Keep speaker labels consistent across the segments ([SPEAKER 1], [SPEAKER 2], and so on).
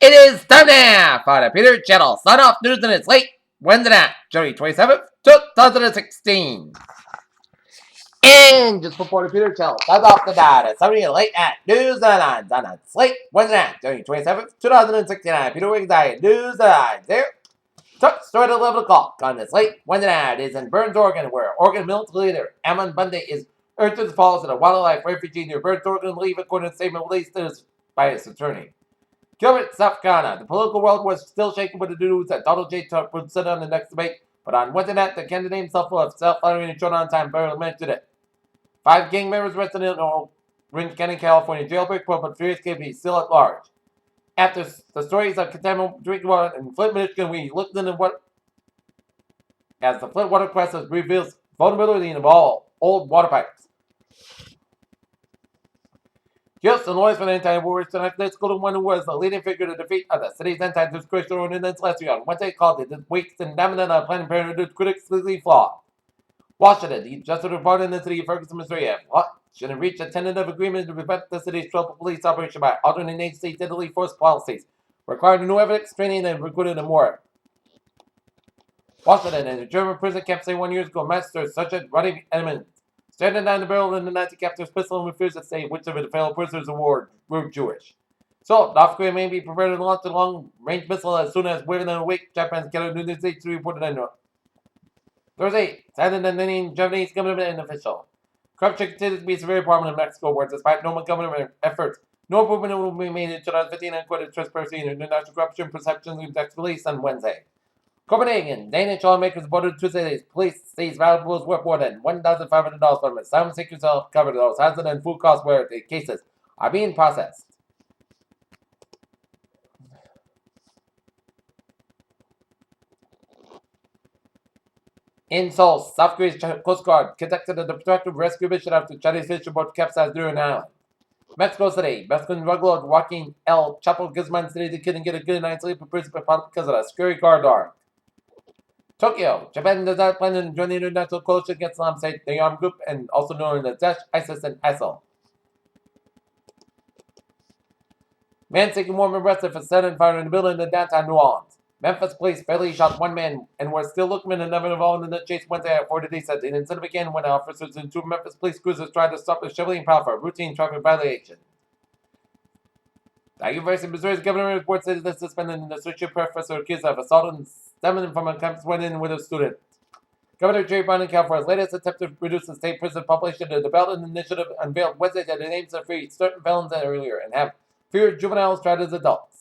[SPEAKER 1] It is time now for the Peter Channel Sign Off News, and it's late Wednesday night, January 27th, 2016. And just before the Peter Channel signs off the night, it's somebody late at News and Headlines on a slate Wednesday night, January 27th, 2069. Peter Wiggins diet News and Headlines there. Truck story at 11 o'clock on this late Wednesday night is in Burns, Oregon, where Oregon military leader Ammon Bundy is urged to fall as a wildlife refugee near Burns, Oregon, leave according to a statement released by his attorney. Gilbert, South Carolina. The political world was still shaken with the news that Donald J. Trump would sit on the next debate, but on Wednesday night, the candidate himself will have self-flattering and shown on time barely mentioned it. 5 gang members arrested in Orange County, California jailbreak, but furious KP still at large. After the stories of contaminated drinking water in Flint, Michigan, we looked into what, as the Flint water crisis reveals vulnerability in all old water pipes. Houston lawyers for the anti-war tonight. Let's go to one who was the leading figure to defeat of the city's anti-discrimination ordinance last year on Wednesday, called it this week's indictment of Planned Parenthood critics legally flawed. Washington, the Justice Department in the city of Ferguson, Missouri, should reach a tentative agreement to prevent the city's troubled police operation by altering agency deadly force policies, requiring new evidence, training, and recruiting and more. Washington, in a German prison camp 71 years ago, Master Sergeant Roddy Edmonds standing down the barrel in the Nazi captor's pistol and refused to say which of the fellow prisoners of war were Jewish. So, North Korea may be prepared to launch a long-range missile as soon as within a week, Japan's Canada News Agency reported on Thursday, Saturday, the Indian Japanese government official. Corruption continues to be a severe problem in Mexico, where despite normal government efforts, no improvement will be made in 2015 and quoted transparency in international corruption perceptions index released on Wednesday. Copenhagen, Danish lawmakers voted Tuesday police seized valuables worth more than $1,500 from asylum seekers to help cover those housing and food costs where the cases are being processed. In Seoul, South Korea's Coast Guard conducted a protective rescue mission after Chinese fishing boat capsized during an island. Mexico City, Mexican drug lord Joaquin L. Chapo Guzman said he couldn't get a good night's sleep in prison because of a scary guard dog. Tokyo, Japan does not plan to join the international coalition against Islam State, the armed group, and also known as Daesh, ISIS, and ISIL. Man seeking woman arrested for setting fire in a building in downtown New Orleans. Memphis police fatally shot one man and were still looking for another involved in the chase Wednesday at 4 said the incident began when officers in 2 Memphis police cruisers tried to stop a Chevrolet Impala for a routine traffic violation. The University of Missouri's governor reports that the suspended an associate professor accused of assault and stemming from a campus went-in with a student. Governor Jerry Brown in California's latest attempt to reduce the state prison population to the ballot initiative unveiled Wednesday that it aims to free certain felons earlier and have fewer juveniles tried as adults.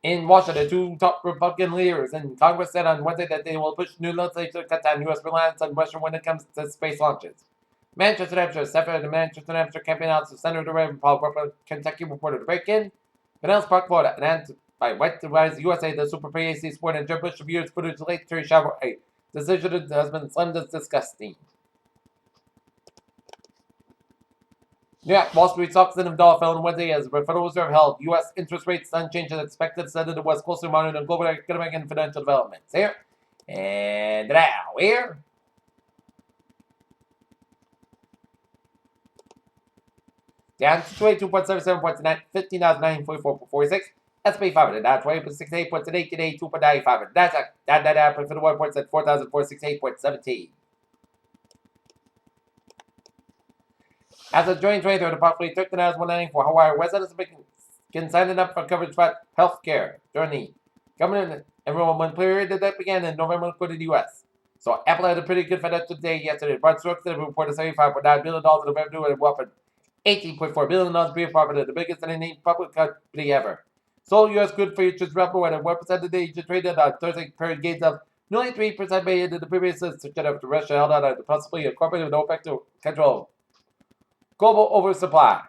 [SPEAKER 1] In Washington, 2 top Republican leaders in Congress said on Wednesday that they will push new legislation to cut down U.S. reliance on Russia when it comes to space launches. Manchester, New Hampshire, Senator the Manchester, New Hampshire campaign officer Senator Reverend Paul Roper, Kentucky reported to break-in. Pinellas Park, Florida, announced by White Rise USA, the Super PAC sport and Jeb Bush reviews footage late Terry Shower, a decision that has been slammed as disgusting. Yeah, Wall Street stocks and dollar fell on Wednesday as the Federal Reserve held U.S. interest rates unchanged as expected, said that it was closely monitoring global economic and financial developments. Here and now, here. Down to 22.77 points tonight, 15,944.46. S&P 500 down 20.68 points today, 2.95. Nasdaq down 51 points at 4,468.17. As of June 23rd, approximately 13,194 Hawaii residents began signing up for coverage for health care during the government enrollment period that began in November according to the U.S. So Apple had a pretty good financial day yesterday. Broad strokes reported $75.9 billion in revenue and a whopping $18.4 billion pre profit, the biggest in any public company ever. Seoul U.S. good futures rubber at 1% today, just traded on Thursday period gains of nearly 3% made into the previous suggestion after Russia held out on possibly a corporate with OPEC to control global oversupply.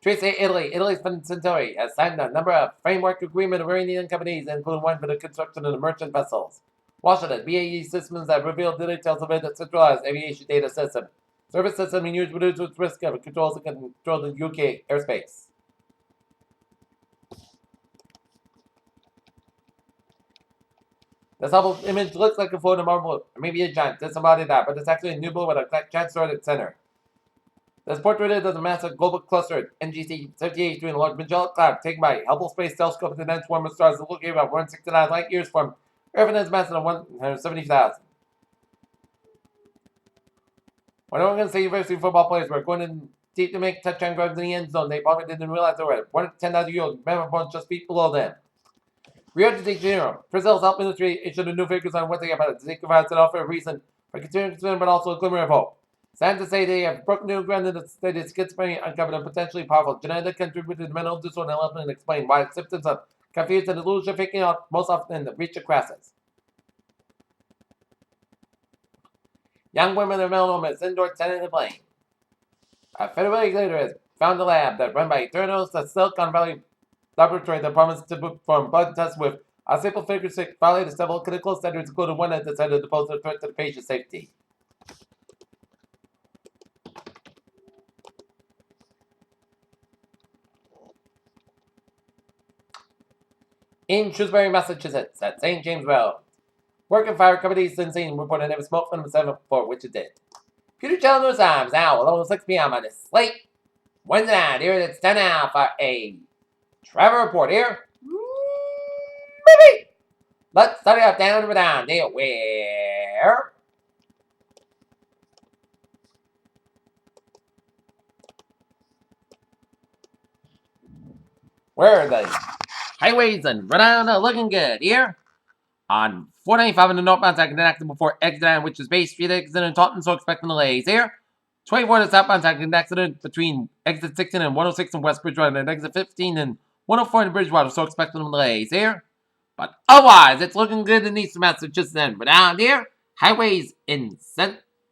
[SPEAKER 1] Tracy, Italy. Italy's Fincantieri has signed a number of framework agreements with Iranian companies, including one for the construction of the merchant vessels. Washington, BAE Systems have revealed the details of its centralized aviation data system. Service system in use reduces its risk of controls that can control the UK airspace. This Hubble image looks like a photo marble, maybe a giant, disembodied that, but it's actually a nebula with a giant star at its center. This portraited as a massive global cluster, NGC 78, through a large Magellan cloud taken by Hubble Space Telescope with a dense swarm of stars that look about 169 light years from Earth and its mass of 170,000. When Oregon State University football players were going in deep to make touchdown grabs in the end zone, they probably didn't realize they were at 1 10,000 yield, Mammoth just feet below them. Rio de Janeiro, Brazil's health ministry issued a new figures on what they about it. They provides an offer of reason for continuing concern, but also a glimmer of hope. Scientists say they have broken new ground in the study of schizophrenia, uncovered a potentially powerful genetic contributor to mental disorder, and helped them explain why symptoms of confusion and illusion faking out most often reach a crisis. Young women of melanoma is indoor tenant the plane. A federal regulator has found a lab that run by Eternos, the Silicon Valley laboratory that promised to perform blood tests with a simple figure six violated several clinical standards, including one that decided to pose a threat to the patient's safety. In Shrewsbury, Massachusetts, at St. James Road, work and fire companies Sensing reported there was smoke from the 7th floor, which it did. Computer channel news times now, 11:06 p.m. on this late Wednesday night. Here it's 10 now for a travel report here. Maybe. Let's start it up down and down. There, where are the highways and Rhode Island are looking good here? On 495 in the northbound side, connected before exit 9, which is Bay Street exit in Taunton, so expecting delays here. 24 to southbound side, accident between exit 16 and 106 in West Bridgewater, and exit 15 and 104 in Bridgewater, so expecting delays here. But otherwise, it's looking good in East Massachusetts and Rhode Island here. Highways in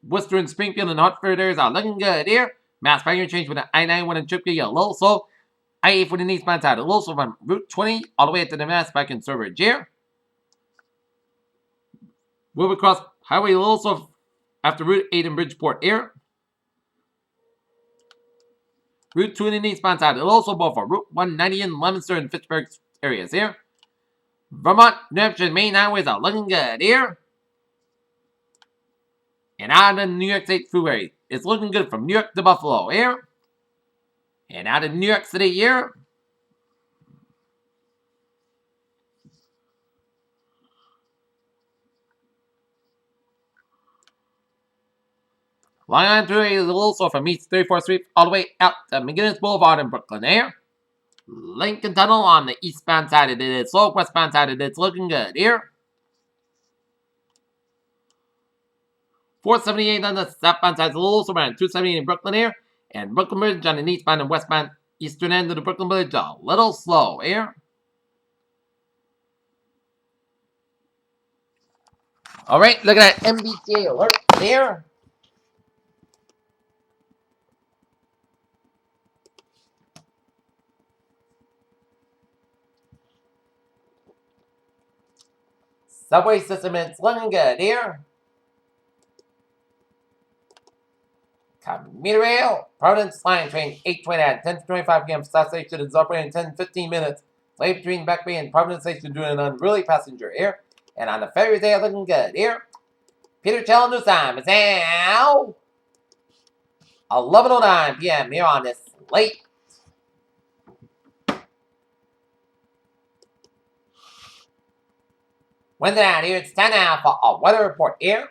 [SPEAKER 1] Worcester and Springfield and Hartford areas are looking good here. Mass parking change with the I-91 and Chippewa, a little slow. I-8 for the eastbound side, a little slow from Route 20 all the way to the Mass back in Sturbridge here. Move across highway a little slow after Route 8 in Bridgeport here. Route 2 in the eastbound side, a little slow both for Route 190 in Leominster and Fitchburg areas here. Vermont, New Hampshire, Maine highways are looking good here. And out of the New York State Freeway, it's looking good from New York to Buffalo here. And out of New York City here. Long Island Freeway is a little slow from East 34th Street all the way out to McGinnis Boulevard in Brooklyn here. Lincoln Tunnel on the eastbound side of it, slow westbound side of it's looking good here. 478 on the southbound side is a little slow around 278 in Brooklyn here. And Brooklyn Bridge on the eastbound and westbound eastern end of the Brooklyn Bridge a little slow here. Alright, look at that MBTA alert there. Subway system, it's looking good here. Commuter rail, Providence Line train 820 at 10:25 p.m. South Station is operating in 10-15 minutes. Late between Back Bay and Providence Station doing an unruly passenger here. And on the ferry they are looking good here. Peter Chell News Time is now 11:09 p.m. here on this late Wednesday night. Here it's 10 now for a weather report here.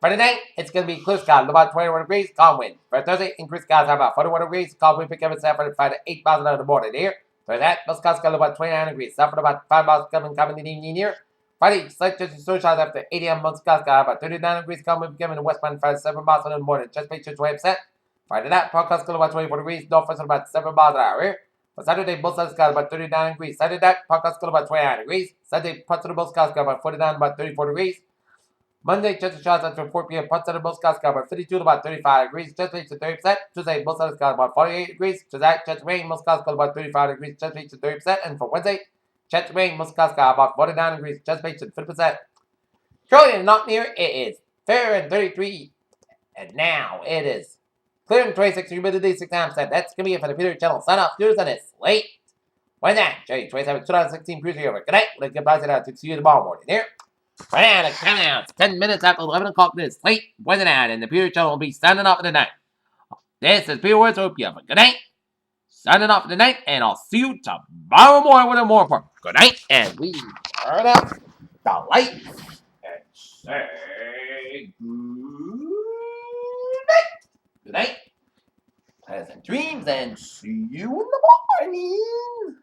[SPEAKER 1] Friday night, it's going to be clear skies, about 21 degrees, calm wind. For Thursday, increased skies, about 41 degrees, calm wind, pick up at 7 5 to 8 miles an hour in the morning here. For that, most skies, about 29 degrees, south for about 5 miles coming in the evening here. Friday, slight change in sunshine after 8 a.m. Muskoka, about 39 degrees, coming in the westbound 7 miles in the morning. Chesapeake to 20%. Friday night, podcast cool about 24 degrees, northwest about 7 miles an hour. For Saturday, both sides got about 39 degrees. Saturday night, podcast cool about 29 degrees. Sunday, parts of the both got about 49, about 34 degrees. Monday, Chester shots after 4 p.m. Parts of the both got about 52 to about 35 degrees. Chesapeake to 30%. Tuesday, both sides got about 48 degrees. Tuesday, Chester rain, most got about 35 degrees. Chesapeake to 30%. And for Wednesday, Chester rain, most got about 49 degrees. Chesapeake to 50%. Currently and not near, it is fair and 33. And now it is clear and 26, humidity 69%. That's going to be it for the Peter Channel. Sign off, news, and it's late. When that, Jerry 27, 2016, Cruise over. Good night. Let's get back to that. See you tomorrow morning. Here. Right now, the countdown. 10 minutes after 11 o'clock. This late. When that, and the Peter Channel will be signing off for the night. This is Peter Words. Hope you have a good night. Signing off for the night, and I'll see you tomorrow morning with a more for good night. And we turn out the lights and say good night. Good night. Pleasant dreams, and see you in the morning.